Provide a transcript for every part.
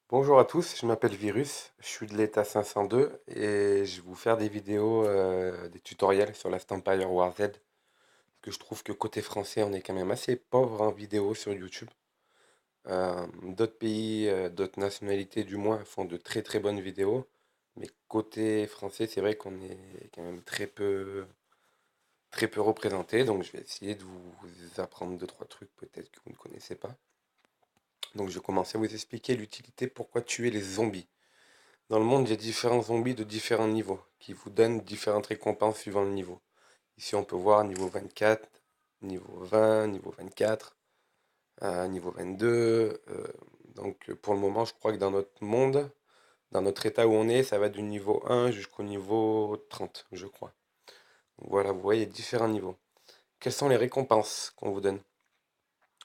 Bonjour à tous, je m'appelle Virus, je suis de l'état 502 et je vais vous faire des vidéos, des tutoriels sur la Empire War Z. Parce que je trouve que côté français, on est quand même assez pauvre en vidéo sur YouTube. D'autres pays, d'autres nationalités du moins, font de très très bonnes vidéos. Mais côté français, c'est vrai qu'on est quand même très peu représenté. Donc je vais essayer de vous apprendre deux, trois trucs peut-être que vous ne connaissez pas. Donc je vais commencer à vous expliquer l'utilité, pourquoi tuer les zombies. Dans le monde, il y a différents zombies de différents niveaux qui vous donnent différentes récompenses suivant le niveau. Ici, on peut voir niveau 24, niveau 20, niveau 24, niveau 22. Donc, pour le moment, je crois que dans notre monde, dans notre état où on est, ça va du niveau 1 jusqu'au niveau 30, je crois. Donc, voilà, vous voyez, différents niveaux. Quelles sont les récompenses qu'on vous donne?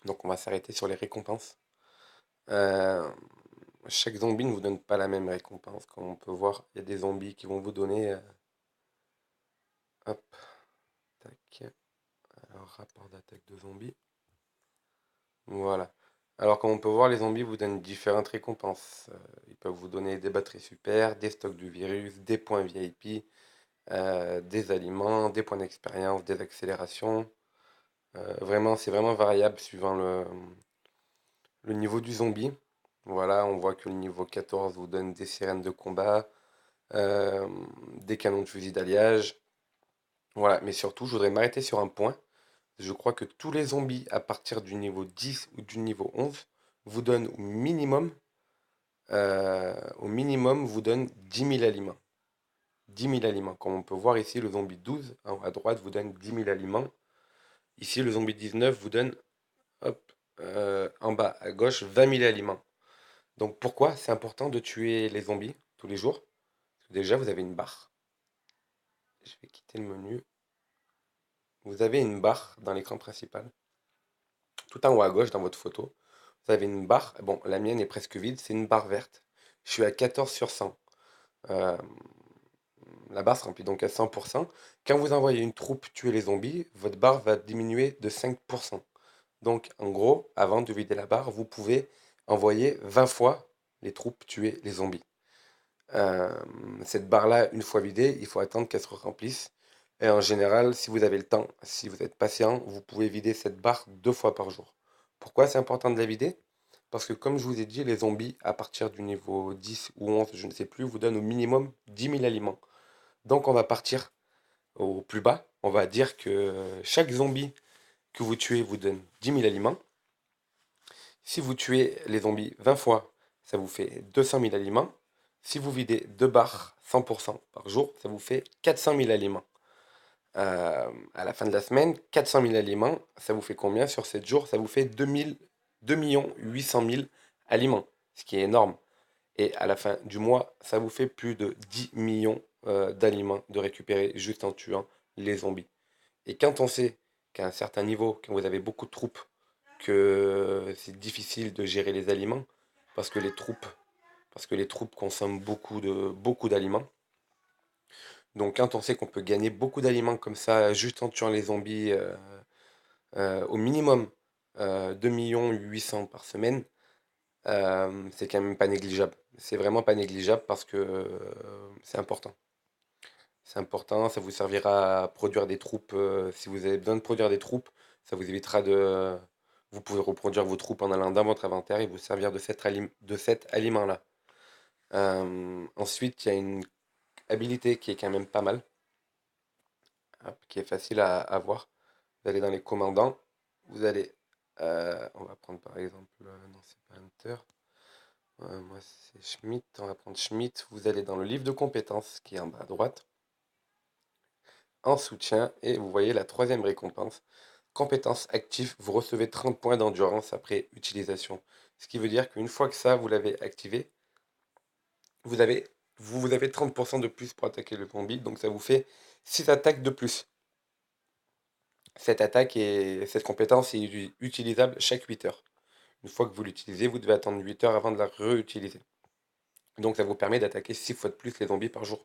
Donc, on va s'arrêter sur les récompenses. Euh, Chaque zombie ne vous donne pas la même récompense. Comme on peut voir, il y a des zombies qui vont vous donner. Hop, tac. Alors, rapport d'attaque de zombies. Voilà. Alors, comme on peut voir, les zombies vous donnent différentes récompenses. Ils peuvent vous donner des batteries super, des stocks du virus, des points VIP, des aliments, des points d'expérience, des accélérations. Vraiment, c'est vraiment variable suivant le niveau du zombie. Voilà, on voit que le niveau 14 vous donne des sirènes de combat, euh, des canons de fusil d'alliage. Voilà, mais surtout, je voudrais m'arrêter sur un point. Je crois que tous les zombies à partir du niveau 10 ou du niveau 11 vous donnent au minimum vous donnent 10 000 aliments. 10 000 aliments. Comme on peut voir ici, le zombie 12 en haut à droite vous donne 10 000 aliments. Ici, le zombie 19 vous donne, hop, en bas à gauche, 20 000 aliments. Donc pourquoi c'est important de tuer les zombies tous les jours? Parce que déjà, vous avez une barre. Je vais quitter le menu. Vous avez une barre dans l'écran principal, tout en haut à gauche dans votre photo. Vous avez une barre, bon, la mienne est presque vide, c'est une barre verte. Je suis à 14 sur 100. Euh, la barre se remplit donc à 100%. Quand vous envoyez une troupe tuer les zombies, votre barre va diminuer de 5%. Donc, en gros, avant de vider la barre, vous pouvez envoyer 20 fois les troupes tuer les zombies. Euh, cette barre-là, une fois vidée, il faut attendre qu'elle se remplisse. Et en général, si vous avez le temps, si vous êtes patient, vous pouvez vider cette barre 2 fois par jour. Pourquoi c'est important de la vider? Parce que comme je vous ai dit, les zombies, à partir du niveau 10 ou 11, je ne sais plus, vous donnent au minimum 10 000 aliments. Donc on va partir au plus bas. On va dire que chaque zombie que vous tuez vous donne 10 000 aliments. Si vous tuez les zombies 20 fois, ça vous fait 200 000 aliments. Si vous videz 2 barres 100% par jour, ça vous fait 400 000 aliments. À la fin de la semaine, 400 000 aliments, ça vous fait combien sur 7 jours? Ça vous fait 2 800 000 aliments, ce qui est énorme. Et à la fin du mois, ça vous fait plus de 10 millions d'aliments de récupérer juste en tuant les zombies. Et quand on sait qu'à un certain niveau, quand vous avez beaucoup de troupes, que c'est difficile de gérer les aliments, parce que les troupes, parce que les troupes consomment beaucoup d'aliments. Donc quand on sait qu'on peut gagner beaucoup d'aliments comme ça, juste en tuant les zombies, au minimum 2 800 000 par semaine, c'est quand même pas négligeable. C'est vraiment pas négligeable parce que c'est important. C'est important, ça vous servira à produire des troupes. Si vous avez besoin de produire des troupes, ça vous évitera de. Vous pouvez reproduire vos troupes en allant dans votre inventaire et vous servir de cet aliment-là. Ensuite, il y a une habilité qui est quand même pas mal, hop, qui est facile à voir. Vous allez dans les commandants, vous allez. On va prendre par exemple. Non, c'est pas Hunter. Moi, c'est Schmidt. On va prendre Schmidt. Vous allez dans le livre de compétences qui est en bas à droite, en soutien, et vous voyez la troisième récompense. Compétence active, vous recevez 30 points d'endurance après utilisation. Ce qui veut dire qu'une fois que ça, vous l'avez activé, vous avez, vous avez 30% de plus pour attaquer le zombie, donc ça vous fait 6 attaques de plus. Cette compétence est utilisable chaque 8 heures. Une fois que vous l'utilisez, vous devez attendre 8 heures avant de la réutiliser. Donc ça vous permet d'attaquer 6 fois de plus les zombies par jour.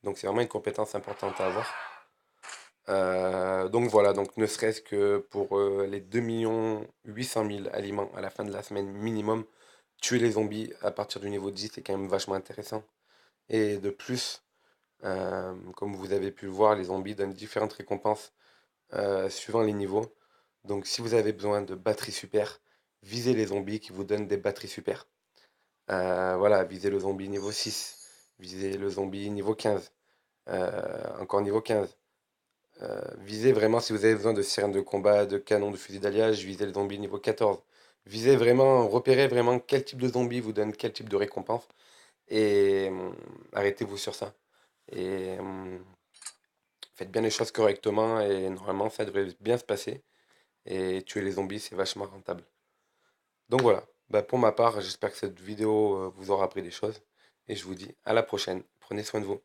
Donc c'est vraiment une compétence importante à avoir. Donc voilà, donc ne serait-ce que pour les 2 800 000 aliments à la fin de la semaine minimum, tuer les zombies à partir du niveau 10 c'est quand même vachement intéressant. Et de plus, comme vous avez pu le voir, les zombies donnent différentes récompenses suivant les niveaux. Donc si vous avez besoin de batteries super, visez les zombies qui vous donnent des batteries super. Voilà, visez le zombie niveau 6, visez le zombie niveau 15, encore niveau 15. Visez vraiment si vous avez besoin de sirènes de combat, de canons, de fusils d'alliage, visez le zombie niveau 14. Visez vraiment, repérez vraiment quel type de zombie vous donne quel type de récompense et arrêtez-vous sur ça. Et faites bien les choses correctement et normalement ça devrait bien se passer. Et tuer les zombies, c'est vachement rentable. Donc voilà, bah, pour ma part, j'espère que cette vidéo vous aura appris des choses. Et je vous dis à la prochaine. Prenez soin de vous.